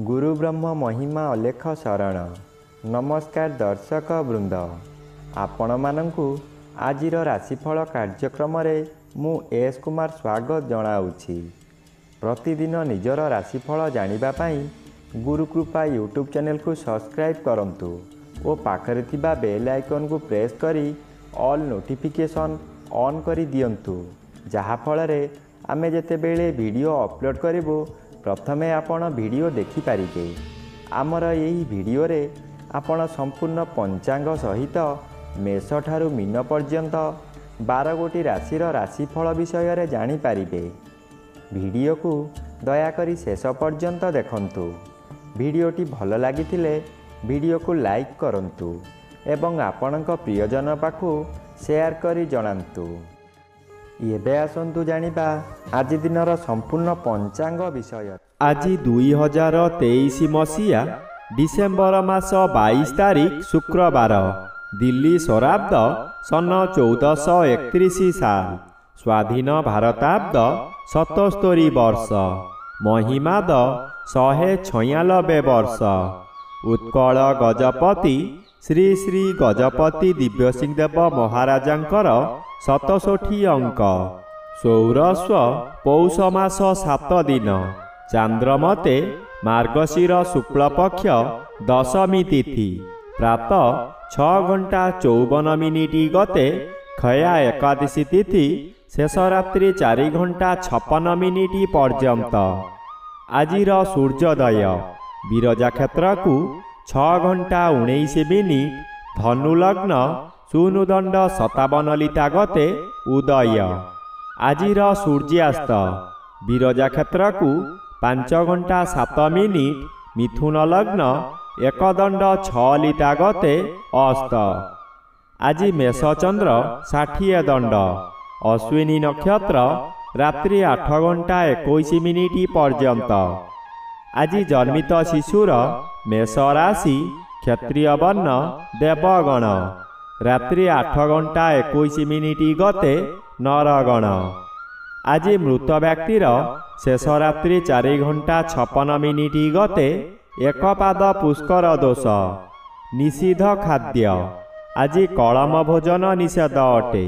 गुरु ब्रह्म महिमा अलेख शरण। नमस्कार दर्शक वृंद, आपण मानंकु आजिर राशिफल कार्यक्रम मु एस कुमार स्वागत जनाऊँगी। प्रतिदिन निजर राशिफल जानिबा पाई गुरुकृपा यूट्यूब चैनल को सब्सक्राइब करंतु और पाखरे थिबा बेल आइकन को प्रेस करी ऑल नोटिफिकेशन ऑन करी दियंतु, जहा फलरे आमे जेतेबेले वीडियो अपलोड करिवो प्रथमे आपण वीडियो देखि पारिबे। आमर यही वीडियो रे आपण संपूर्ण पंचांग सहित मेष ठारू मीन पर्यंत 12 गोटी राशिर राशिफल विषय रे जानि पारिबे। वीडियो को दयाकरी शेष पर्यंत देखंतु। वीडियोटी भल लागिथिले वीडियो को लाइक करंतु एवं आपणक प्रियजन पाखु शेयर करी जणांतु। एबे आसंतु जानिबा आज दिनर संपूर्ण पंचांग विषय। आज 2023 मसीहा डिसेम्बर मास 22 तारिख शुक्रवार, दिल्ली शराब्द सन 1431 साल, स्वाधीन भारताब्द 77 वर्ष, महिमाद 196 वर्ष। उत्कल गजपति श्री श्री गजपति दिव्यसिंहदेव महाराजांकर 67 अंक। सौरस्व पौष मास 7 दिन, चांद्रमते मार्गशीर शुक्ल पक्ष दशमी तिथि, प्रातः 6 घंटा 54 मिनिट गते खया एकादशी तिथि, शेष रात्रि 4 घंटा 56 मिनिट पर्यंत। आजिर सूर्योदय विरजा क्षेत्र को 6 घंटा 19 मिनिट, धनु लग्न शून्यदंड 57 लिटा गते उदय। आजिर सूर्यास्त विरजा क्षेत्र को 5 घंटा 7 मिनिट, मिथुन लग्न एकदंड 6 लिटा गते अस्त। आज मेष चंद्र 60 दंड, अश्विनी नक्षत्र रात्रि 8 घंटा 21 मिनिट पर्यंत। आज जन्मित शिशुर मेष राशि, क्षत्रिय वर्ण देवगण, रात्रि 8 घंटा 21 मिनिट गते नरगण। आज मृत व्यक्तिर शेष रात्रि 4 घंटा 56 मिनिट गते एकपाद पुष्कर दोष। निषिद्ध खाद्य आज कलम भोजन निषेध अटे।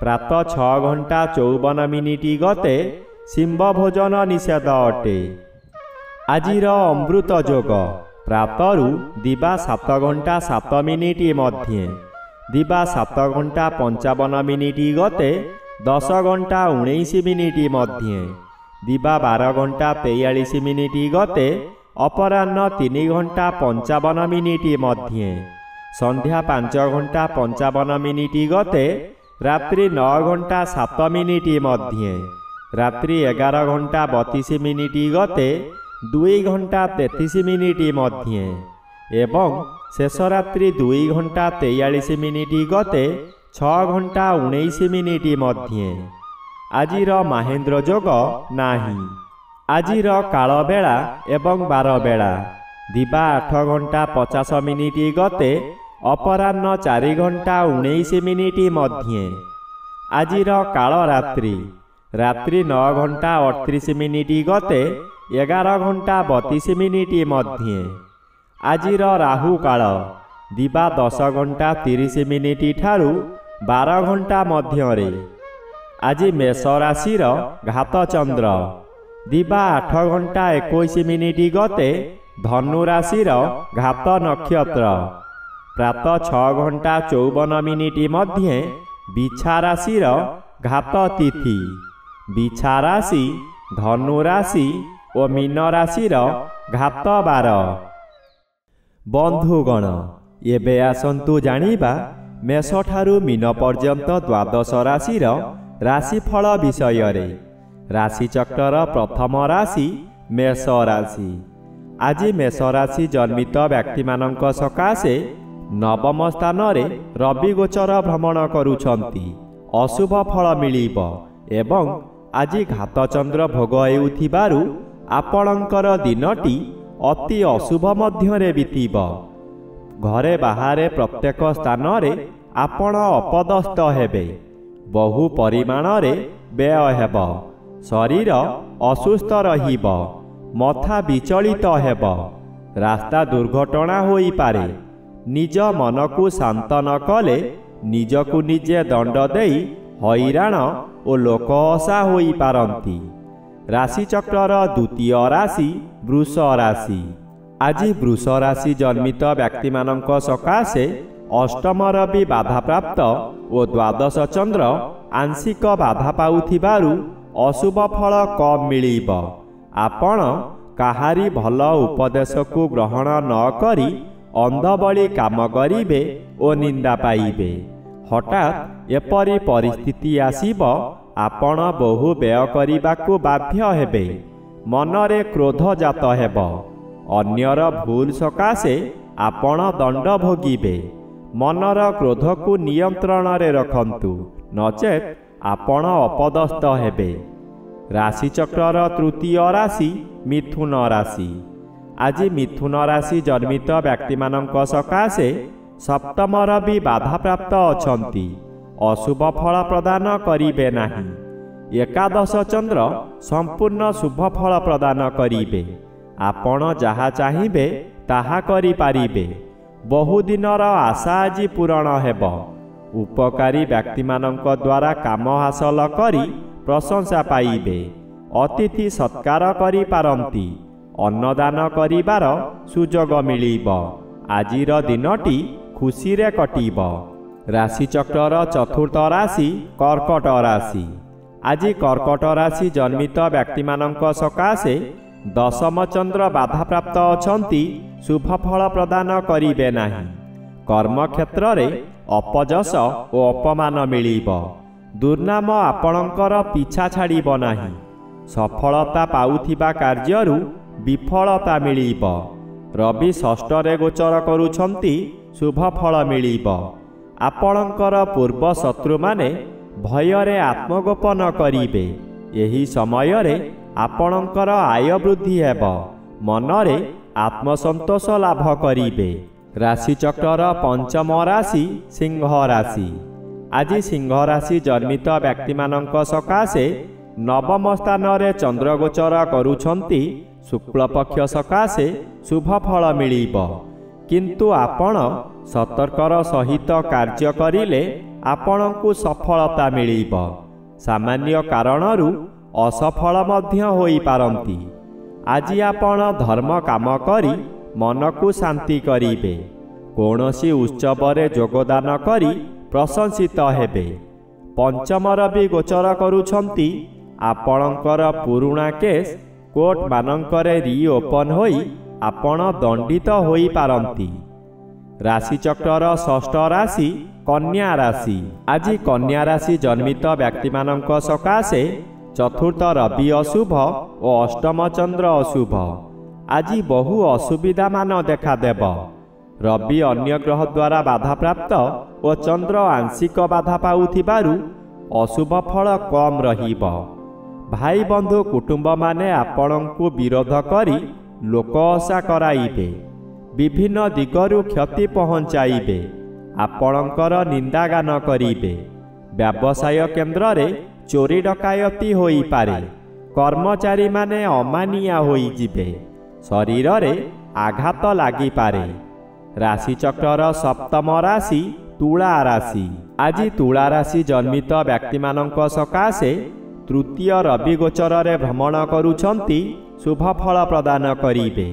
प्रातः 6 घंटा 54 मिनिट गते सिंह भोजन निषेध अटे। आजिर अमृत योग प्रातरु दिवा 7 घंटा 7 मिनिट मध्य, दिवा 7 घंटा 55 मिनिट गते 10 घंटा 19 मिनिट मध्य, दिवा 12 घंटा 43 मिनिट गते अपराह्न 3 घंटा 55 मिनिट मध्य, संध्या 5 घंटा 55 मिनिट गते रात्रि 9 घंटा 7 मिनिट मध्य, रात्रि 11 घंटा 32 मिनिट गते 2 घंटा 33 मिनिट मध्य एवं शेष रात्रि 2 घंटा 43 मिनिट गते 6 घंटा 19 मिनिट मध्य। आजिर महेंद्र योग नाही। आजिर काल बेला एवं 12 बेला, दिवा 8 घंटा 50 मिनिट गते अपराह्न 4 घंटा 19 मिनिट मध्य। आजिर काल रात्रि, रात्रि 9 घंटा 38 मिनिट गते 11 घंटा 32 मिनिट मध्य। आजिर राहु काल, दिवा 10 घंटा 30 मिनिट ठारू 12 घंटा मध्य। आज मेष राशिर घात चंद्र, दिवा 8 घंटा 21 मिनिट गते धनु राशिर घात नक्षत्र, प्रातः 6 घंटा 54 मिनिट मध्य बिछा राशिर घात तिथि। बिछा राशि, धनु राशि और मीन राशिर घात 12। बंधुगण, एबे आसंतु जानिबा मेष ठारू मीन पर्यंत द्वादश राशिर राशिफल विषय रे। राशिचक्रर प्रथम राशि मेष राशि। आज मेष राशि जन्मित व्यक्ति मानक सकाशे नवम स्थान रे रवि गोचर भ्रमण करुछंती, अशुभ फल मिलिब एवं आज घात चंद्र भोग हेउथिबारु आपणकर दिनटी अति अशुभ मध्यरे बीतिब। घरे बाहारे प्रत्येक स्थान रे आपण अपदस्थ हेबे। बहु परिमाण रे व्यय हेब। शरीर असुस्थ रहिब। ମଥା ବିଚଳିତ ହେବ, ରାସ୍ତା ଦୁର୍ଘଟଣା ହୋଇପାରେ। ନିଜ ମନକୁ ଶାନ୍ତ ନ କଲେ ନିଜକୁ ନିଜେ ଦଣ୍ଡ ଦେଇ ହଇରାଣ ଓ ଲୋକହସା ହୋଇପାରନ୍ତି। ରାଶିଚକ୍ରର ଦ୍ୱିତୀୟ ରାଶି ବୃଷ ରାଶି। ଆଜି ବୃଷ ରାଶି ଜନ୍ମିତ ବ୍ୟକ୍ତିମାନଙ୍କ ସକାଶେ ଅଷ୍ଟମର ବି ବାଧାପ୍ରାପ୍ତ ଓ ଦ୍ୱାଦଶ ଚନ୍ଦ୍ର ଆଂଶିକ ବାଧା ପାଉଥିବାରୁ ଅଶୁଭ ଫଳ କମ୍ ମିଳିବ। ଆପଣ କାହାରି ଭଲ ଉପଦେଶକୁ ଗ୍ରହଣ ନ କରି ଅନ୍ଧବଳି କାମ କରିବେ ଓ ନିନ୍ଦା ପାଇବେ। ହଠାତ୍ ଏପରି ପରିସ୍ଥିତି ଆସିବ, ଆପଣ ବହୁ ବ୍ୟୟ କରିବାକୁ ବାଧ୍ୟ ହେବେ। ମନରେ କ୍ରୋଧ ଜାତ ହେବ। ଅନ୍ୟର ଭୁଲ ସକାଶେ ଆପଣ ଦଣ୍ଡ ଭୋଗିବେ। ମନର କ୍ରୋଧକୁ ନିୟନ୍ତ୍ରଣରେ ରଖନ୍ତୁ, ନଚେତ୍ ଆପଣ ଅପଦସ୍ଥ ହେବେ। ରାଶିଚକ୍ରର ତୃତୀୟ ରାଶି ମିଥୁନ ରାଶି। ଆଜି ମିଥୁନ ରାଶି ଜନ୍ମିତ ବ୍ୟକ୍ତିମାନଙ୍କ ସକାଶେ ସପ୍ତମର ବି ବାଧାପ୍ରାପ୍ତ ଅଛନ୍ତି। ଅଶୁଭ ଫଳ ପ୍ରଦାନ କରିବେ ନାହିଁ। ଏକାଦଶ ଚନ୍ଦ୍ର ସମ୍ପୂର୍ଣ୍ଣ ଶୁଭ ଫଳ ପ୍ରଦାନ କରିବେ। ଆପଣ ଯାହା ଚାହିଁବେ ତାହା କରିପାରିବେ। ବହୁଦିନର ଆଶା ଆଜି ପୂରଣ ହେବ। ଉପକାରୀ ବ୍ୟକ୍ତିମାନଙ୍କ ଦ୍ୱାରା କାମ ହାସଲ କରି ପ୍ରଶଂସା ପାଇବେ। ଅତିଥି ସତ୍କାର କରିପାରନ୍ତି। ଅନ୍ନଦାନ କରିବାର ସୁଯୋଗ ମିଳିବ। ଆଜିର ଦିନଟି ଖୁସିରେ କଟିବ। ରାଶିଚକ୍ରର ଚତୁର୍ଥ ରାଶି କର୍କଟ ରାଶି। ଆଜି କର୍କଟ ରାଶି ଜନ୍ମିତ ବ୍ୟକ୍ତିମାନଙ୍କ ସକାଶେ ଦଶମ ଚନ୍ଦ୍ର ବାଧାପ୍ରାପ୍ତ ଅଛନ୍ତି। ଶୁଭ ଫଳ ପ୍ରଦାନ କରିବେ ନାହିଁ। କର୍ମକ୍ଷେତ୍ରରେ ଅପଯଶ ଓ ଅପମାନ ମିଳିବ। ଦୁର୍ନାମ ଆପଣଙ୍କର ପିଛା ଛାଡ଼ିବ ନାହିଁ। ସଫଳତା ପାଉଥିବା କାର୍ଯ୍ୟରୁ ବିଫଳତା ମିଳିବ। ରବି ଷଷ୍ଠରେ ଗୋଚର କରୁଛନ୍ତି। ଶୁଭ ଫଳ ମିଳିବ। ଆପଣଙ୍କର ପୂର୍ବ ଶତ୍ରୁମାନେ ଭୟରେ ଆତ୍ମଗୋପନ କରିବେ। ଏହି ସମୟରେ ଆପଣଙ୍କର ଆୟ ବୃଦ୍ଧି ହେବ। ମନରେ ଆତ୍ମସନ୍ତୋଷ ଲାଭ କରିବେ। ରାଶିଚକ୍ରର ପଞ୍ଚମ ରାଶି ସିଂହ ରାଶି। ଆଜି ସିଂହ ରାଶି ଜନ୍ମିତ ବ୍ୟକ୍ତିମାନଙ୍କ ସକାଶେ ନବମ ସ୍ଥାନରେ ଚନ୍ଦ୍ରଗୋଚର କରୁଛନ୍ତି। ଶୁକ୍ଳପକ୍ଷ ସକାଶେ ଶୁଭ ଫଳ ମିଳିବ। କିନ୍ତୁ ଆପଣ ସତର୍କର ସହିତ କାର୍ଯ୍ୟ କରିଲେ ଆପଣଙ୍କୁ ସଫଳତା ମିଳିବ। ସାମାନ୍ୟ କାରଣରୁ ଅସଫଳ ମଧ୍ୟ ହୋଇପାରନ୍ତି। ଆଜି ଆପଣ ଧର୍ମ କାମ କରି ମନକୁ ଶାନ୍ତି କରିବେ। କୌଣସି ଉତ୍ସବରେ ଯୋଗଦାନ କରି ପ୍ରଶଂସିତ ହେବେ। ପଞ୍ଚମର ବି ଗୋଚର କରୁଛନ୍ତି। ଆପଣଙ୍କର ପୁରୁଣା କେସ୍ କୋର୍ଟମାନଙ୍କରେ ରିଓପନ୍ ହୋଇ ଆପଣ ଦଣ୍ଡିତ ହୋଇପାରନ୍ତି। ରାଶିଚକ୍ରର ଷଷ୍ଠ ରାଶି କନ୍ୟା ରାଶି। ଆଜି କନ୍ୟା ରାଶି ଜନ୍ମିତ ବ୍ୟକ୍ତିମାନଙ୍କ ସକାଶେ ଚତୁର୍ଥ ରବି ଅଶୁଭ ଓ ଅଷ୍ଟମ ଚନ୍ଦ୍ର ଅଶୁଭ। ଆଜି ବହୁ ଅସୁବିଧାମାନ ଦେଖାଦେବ। ରବି ଅନ୍ୟ ଗ୍ରହ ଦ୍ୱାରା ବାଧାପ୍ରାପ୍ତ ଓ ଚନ୍ଦ୍ର ଆଂଶିକ ବାଧା ପାଉଥିବାରୁ ଅଶୁଭ ଫଳ କମ୍ ରହିବ। ଭାଇ ବନ୍ଧୁ କୁଟୁମ୍ବମାନେ ଆପଣଙ୍କୁ ବିରୋଧ କରି ଲୋକହସା କରାଇବେ। ବିଭିନ୍ନ ଦିଗରୁ କ୍ଷତି ପହଞ୍ଚାଇବେ। ଆପଣଙ୍କର ନିନ୍ଦାଗାନ କରିବେ। ବ୍ୟବସାୟ କେନ୍ଦ୍ରରେ ଚୋରି ଡକାୟତି ହୋଇପାରେ। କର୍ମଚାରୀମାନେ ଅମାନିଆ ହୋଇଯିବେ। ଶରୀରରେ ଆଘାତ ଲାଗିପାରେ। ରାଶିଚକ୍ରର ସପ୍ତମ ରାଶି ତୁଳା ରାଶି। ଆଜି ତୁଳା ରାଶି ଜନ୍ମିତ ବ୍ୟକ୍ତିମାନଙ୍କ ସକାଶେ ତୃତୀୟ ରବି ଗୋଚରରେ ଭ୍ରମଣ କରୁଛନ୍ତି। ଶୁଭ ଫଳ ପ୍ରଦାନ କରିବେ।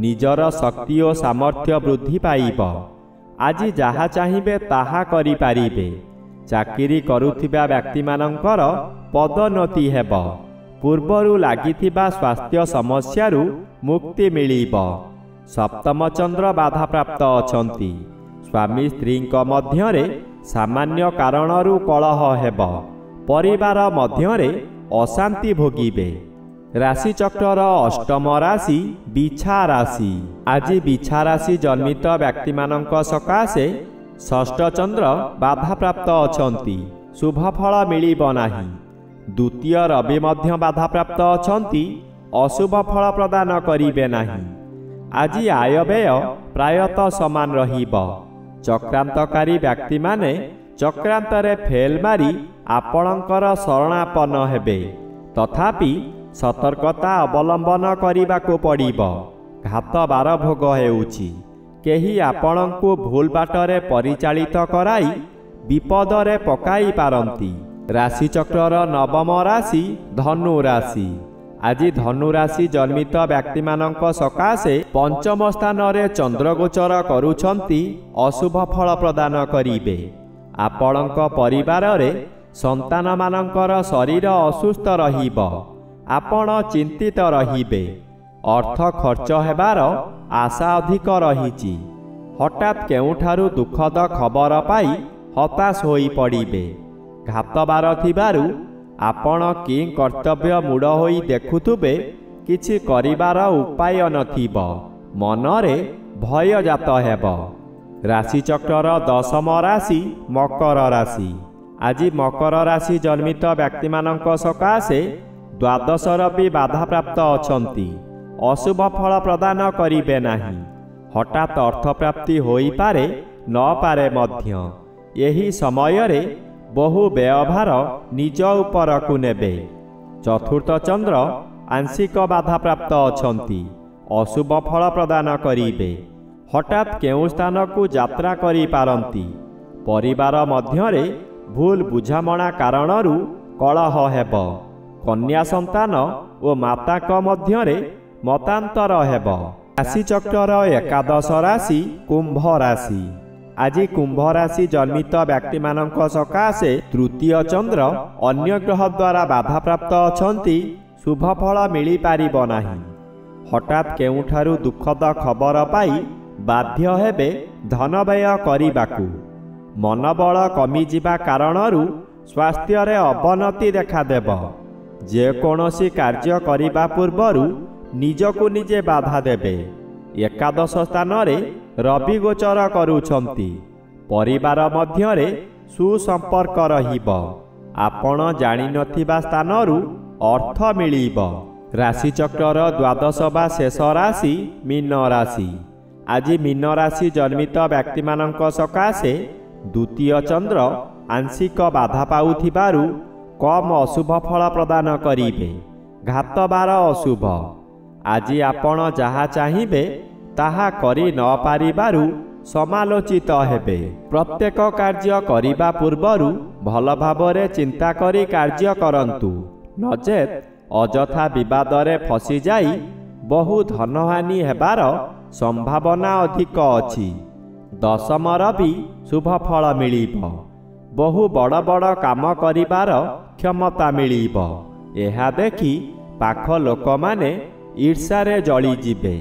ନିଜର ଶକ୍ତି ଓ ସାମର୍ଥ୍ୟ ବୃଦ୍ଧି ପାଇବ। ଆଜି ଯାହା ଚାହିଁବେ ତାହା କରିପାରିବେ। ଚାକିରି କରୁଥିବା ବ୍ୟକ୍ତିମାନଙ୍କର ପଦୋନ୍ନତି ହେବ। ପୂର୍ବରୁ ଲାଗିଥିବା ସ୍ୱାସ୍ଥ୍ୟ ସମସ୍ୟାରୁ ମୁକ୍ତି ମିଳିବ। ସପ୍ତମ ଚନ୍ଦ୍ର ବାଧାପ୍ରାପ୍ତ ଅଛନ୍ତି। ସ୍ୱାମୀ ସ୍ତ୍ରୀଙ୍କ ମଧ୍ୟରେ ସାମାନ୍ୟ କାରଣରୁ କଳହ ହେବ। ପରିବାର ମଧ୍ୟରେ ଅଶାନ୍ତି ଭୋଗିବେ। ରାଶିଚକ୍ରର ଅଷ୍ଟମ ରାଶି ବିଛା ରାଶି। ଆଜି ବିଛା ରାଶି ଜନ୍ମିତ ବ୍ୟକ୍ତିମାନଙ୍କ ସକାଶେ ଷଷ୍ଠ ଚନ୍ଦ୍ର ବାଧାପ୍ରାପ୍ତ ଅଛନ୍ତି। ଶୁଭ ଫଳ ମିଳିବ ନାହିଁ। ଦ୍ୱିତୀୟ ରବି ମଧ୍ୟ ବାଧାପ୍ରାପ୍ତ ଅଛନ୍ତି। ଅଶୁଭ ଫଳ ପ୍ରଦାନ କରିବେ ନାହିଁ। ଆଜି ଆୟବ୍ୟୟ ପ୍ରାୟତଃ ସମାନ ରହିବ। ଚକ୍ରାନ୍ତକାରୀ ବ୍ୟକ୍ତିମାନେ ଚକ୍ରାନ୍ତରେ ଫେଲ୍ ମାରି ଆପଣଙ୍କର ଶରଣାପନ୍ନ ହେବେ। ତଥାପି ସତର୍କତା ଅବଲମ୍ବନ କରିବାକୁ ପଡ଼ିବ। ଘାତ ବାର ଭୋଗ ହେଉଛି। କେହି ଆପଣଙ୍କୁ ଭୁଲ ବାଟରେ ପରିଚାଳିତ କରାଇ ବିପଦରେ ପକାଇ ପାରନ୍ତି। ରାଶିଚକ୍ରର ନବମ ରାଶି ଧନୁ ରାଶି। ଆଜି ଧନୁ ରାଶି ଜନ୍ମିତ ବ୍ୟକ୍ତିମାନଙ୍କ ସକାଶେ ପଞ୍ଚମ ସ୍ଥାନରେ ଚନ୍ଦ୍ରଗୋଚର କରୁଛନ୍ତି ଅଶୁଭ ଫଳ ପ୍ରଦାନ କରିବେ। ଆପଣଙ୍କ ପରିବାରରେ ସନ୍ତାନମାନଙ୍କର ଶରୀର ଅସୁସ୍ଥ ରହିବ। ଆପଣ ଚିନ୍ତିତ ରହିବେ। ଅର୍ଥ ଖର୍ଚ୍ଚ ହେବାର ଆଶା ଅଧିକ ରହିଛି। ହଠାତ୍ କେଉଁଠାରୁ ଦୁଃଖଦ ଖବର ପାଇ ହତାଶ ହୋଇପଡ଼ିବେ। ଘାତବାର ଥିବାରୁ ଆପଣ କି କର୍ତ୍ତବ୍ୟ ମୂଢ଼ ହୋଇ ଦେଖୁଥିବେ, କିଛି କରିବାର ଉପାୟ ନଥିବ। ମନରେ ଭୟ ଜାତ ହେବ। ରାଶିଚକ୍ରର ଦଶମ ରାଶି ମକର ରାଶି। ଆଜି ମକର ରାଶି ଜନ୍ମିତ ବ୍ୟକ୍ତିମାନଙ୍କ ସକାଶେ ଦ୍ୱାଦଶର ବି ବାଧାପ୍ରାପ୍ତ ଅଛନ୍ତି। ଅଶୁଭ ଫଳ ପ୍ରଦାନ କରିବେ ନାହିଁ। ହଠାତ୍ ଅର୍ଥପ୍ରାପ୍ତି ହୋଇପାରେ ନପାରେ ମଧ୍ୟ। ଏହି ସମୟରେ ବହୁ ବ୍ୟୟଭାର ନିଜ ଉପରକୁ ନେବେ। ଚତୁର୍ଥ ଚନ୍ଦ୍ର ଆଂଶିକ ବାଧାପ୍ରାପ୍ତ ଅଛନ୍ତି। ଅଶୁଭ ଫଳ ପ୍ରଦାନ କରିବେ। ହଠାତ୍ କେଉଁ ସ୍ଥାନକୁ ଯାତ୍ରା କରିପାରନ୍ତି। ପରିବାର ମଧ୍ୟରେ ଭୁଲ ବୁଝାମଣା କାରଣରୁ କଳହ ହେବ। କନ୍ୟା ସନ୍ତାନ ଓ ମାତାଙ୍କ ମଧ୍ୟରେ ମତାନ୍ତର ହେବ। ରାଶିଚକ୍ରର ଏକାଦଶ ରାଶି କୁମ୍ଭ ରାଶି। ଆଜି କୁମ୍ଭ ରାଶି ଜନ୍ମିତ ବ୍ୟକ୍ତିମାନଙ୍କ ସକାଶେ ତୃତୀୟ ଚନ୍ଦ୍ର ଅନ୍ୟ ଗ୍ରହ ଦ୍ୱାରା ବାଧାପ୍ରାପ୍ତ ଅଛନ୍ତି। ଶୁଭ ଫଳ ମିଳିପାରିବ ନାହିଁ। ହଠାତ୍ କେଉଁଠାରୁ ଦୁଃଖଦ ଖବର ପାଇ ବାଧ୍ୟ ହେବେ ଧନ ବ୍ୟୟ କରିବାକୁ। ମନୋବଳ କମିଯିବା କାରଣରୁ ସ୍ୱାସ୍ଥ୍ୟରେ ଅବନତି ଦେଖାଦେବ। ଯେକୌଣସି କାର୍ଯ୍ୟ କରିବା ପୂର୍ବରୁ ନିଜକୁ ନିଜେ ବାଧା ଦେବେ। ଏକାଦଶ ସ୍ଥାନରେ ରବି ଗୋଚର କରୁଛନ୍ତି। ପରିବାର ମଧ୍ୟରେ ସୁସମ୍ପର୍କ ରହିବ। ଆପଣ ଜାଣିନଥିବା ସ୍ଥାନରୁ ଅର୍ଥ ମିଳିବ। ରାଶିଚକ୍ରର ଦ୍ୱାଦଶ ବା ଶେଷ ରାଶି ମୀନ ରାଶି। ଆଜି ମୀନ ରାଶି ଜନ୍ମିତ ବ୍ୟକ୍ତିମାନଙ୍କ ସକାଶେ ଦ୍ୱିତୀୟ ଚନ୍ଦ୍ର ଆଂଶିକ ବାଧା ପାଉଥିବାରୁ କମ୍ ଅଶୁଭ ଫଳ ପ୍ରଦାନ କରିବେ। ଘାତବାର ଅଶୁଭ। ଆଜି ଆପଣ ଯାହା ଚାହିଁବେ ତାହା କରି ନପାରିବାରୁ ସମାଲୋଚିତ ହେବେ। ପ୍ରତ୍ୟେକ କାର୍ଯ୍ୟ କରିବା ପୂର୍ବରୁ ଭଲ ଭାବରେ ଚିନ୍ତା କରି କାର୍ଯ୍ୟ କରନ୍ତୁ। ନଚେତ୍ ଅଯଥା ବିବାଦରେ ଫସିଯାଇ ବହୁ ଧନହାନି ହେବାର ସମ୍ଭାବନା ଅଧିକ ଅଛି। ଦଶମର ବି ଶୁଭ ଫଳ ମିଳିବ। ବହୁ ବଡ଼ ବଡ଼ କାମ କରିବାର କ୍ଷମତା ମିଳିବ। ଏହା ଦେଖି ପାଖ ଲୋକମାନେ ଈର୍ଷାରେ ଜଳିଯିବେ।